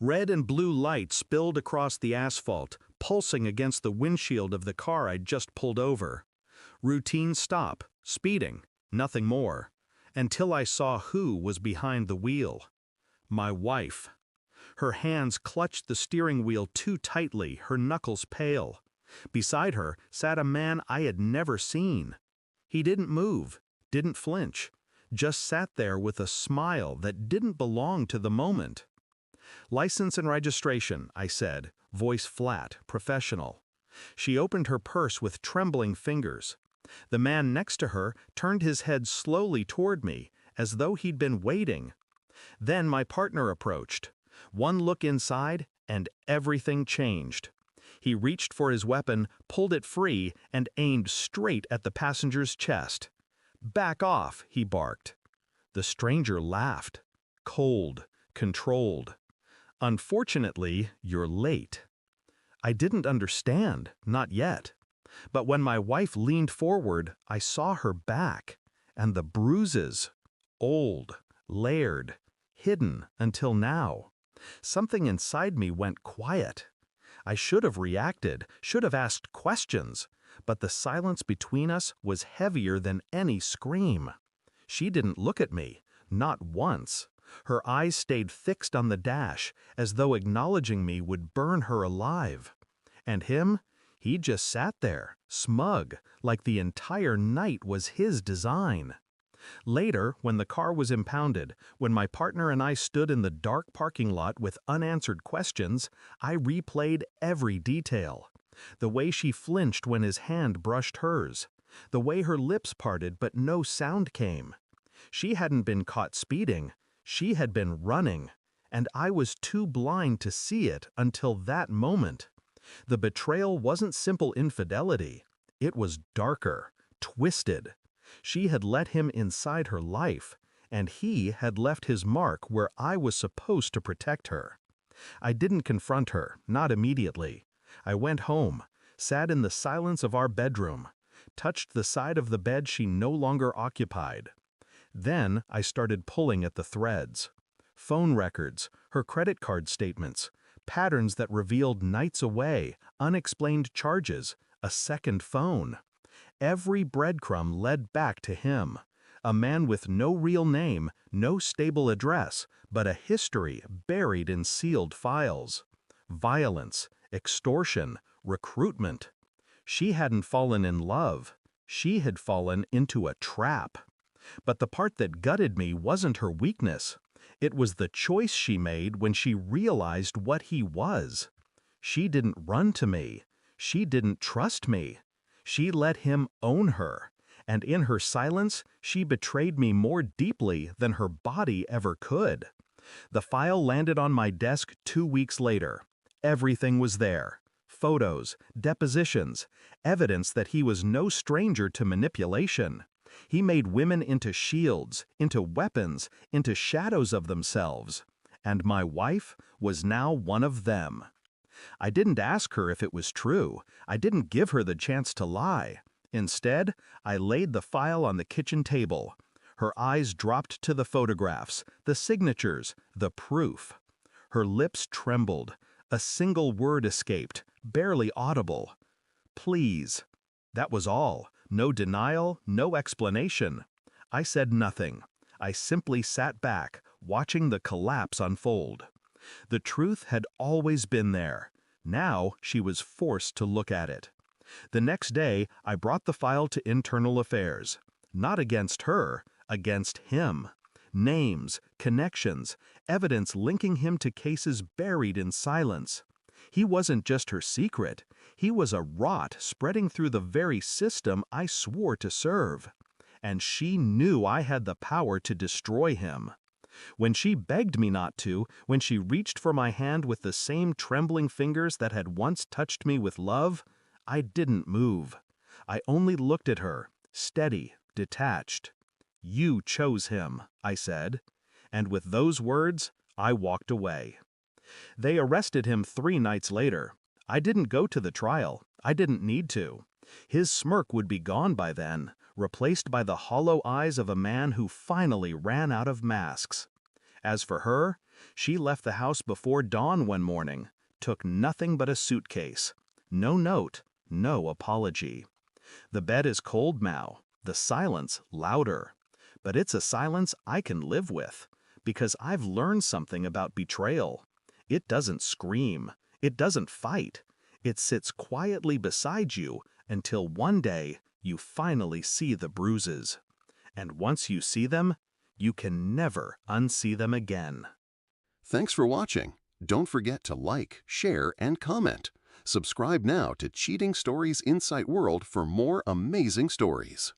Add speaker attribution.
Speaker 1: Red and blue light spilled across the asphalt, pulsing against the windshield of the car I'd just pulled over. Routine stop, speeding, nothing more, until I saw who was behind the wheel. My wife. Her hands clutched the steering wheel too tightly, her knuckles pale. Beside her sat a man I had never seen. He didn't move, didn't flinch, just sat there with a smile that didn't belong to the moment. "License and registration," I said, voice flat, professional. She opened her purse with trembling fingers. The man next to her turned his head slowly toward me, as though he'd been waiting. Then my partner approached. One look inside, and everything changed. He reached for his weapon, pulled it free, and aimed straight at the passenger's chest. "Back off," he barked. The stranger laughed. Cold, controlled. "Unfortunately, you're late." I didn't understand, not yet. But when my wife leaned forward, I saw her back, and the bruises. Old, layered, hidden until now. Something inside me went quiet. I should have reacted, should have asked questions, but the silence between us was heavier than any scream. She didn't look at me, not once. Her eyes stayed fixed on the dash, as though acknowledging me would burn her alive. And him? He just sat there, smug, like the entire night was his design. Later, when the car was impounded, when my partner and I stood in the dark parking lot with unanswered questions, I replayed every detail. The way she flinched when his hand brushed hers. The way her lips parted but no sound came. She hadn't been caught speeding. She had been running. And I was too blind to see it until that moment. The betrayal wasn't simple infidelity. It was darker, twisted. She had let him inside her life, and he had left his mark where I was supposed to protect her. I didn't confront her, not immediately. I went home, sat in the silence of our bedroom, touched the side of the bed she no longer occupied. Then I started pulling at the threads. Phone records, her credit card statements, patterns that revealed nights away, unexplained charges, a second phone. Every breadcrumb led back to him, a man with no real name, no stable address, but a history buried in sealed files. Violence, extortion, recruitment. She hadn't fallen in love. She had fallen into a trap. But the part that gutted me wasn't her weakness. It was the choice she made when she realized what he was. She didn't run to me. She didn't trust me. She let him own her, and in her silence, she betrayed me more deeply than her body ever could. The file landed on my desk 2 weeks later. Everything was there. Photos, depositions, evidence that he was no stranger to manipulation. He made women into shields, into weapons, into shadows of themselves. And my wife was now one of them. I didn't ask her if it was true. I didn't give her the chance to lie. Instead, I laid the file on the kitchen table. Her eyes dropped to the photographs, the signatures, the proof. Her lips trembled. A single word escaped, barely audible. "Please." That was all. No denial, no explanation. I said nothing. I simply sat back, watching the collapse unfold. The truth had always been there. Now she was forced to look at it. The next day, I brought the file to Internal Affairs. Not against her, against him. Names, connections, evidence linking him to cases buried in silence. He wasn't just her secret. He was a rot spreading through the very system I swore to serve. And she knew I had the power to destroy him. When she begged me not to, when she reached for my hand with the same trembling fingers that had once touched me with love, I didn't move. I only looked at her, steady, detached. "You chose him," I said. And with those words, I walked away. They arrested him 3 nights later. I didn't go to the trial. I didn't need to. His smirk would be gone by then, replaced by the hollow eyes of a man who finally ran out of masks. As for her, She left the house before dawn one morning, took nothing but a suitcase. No note, no apology. The bed is cold now, the silence louder. But it's a silence I can live with, because I've learned something about betrayal. It doesn't scream, it doesn't fight. It sits quietly beside you until one day you finally see the bruises. And once you see them, you can never unsee them again.
Speaker 2: Thanks for watching. Don't forget to like, share, and comment. Subscribe now to Cheating Stories Insight World for more amazing stories.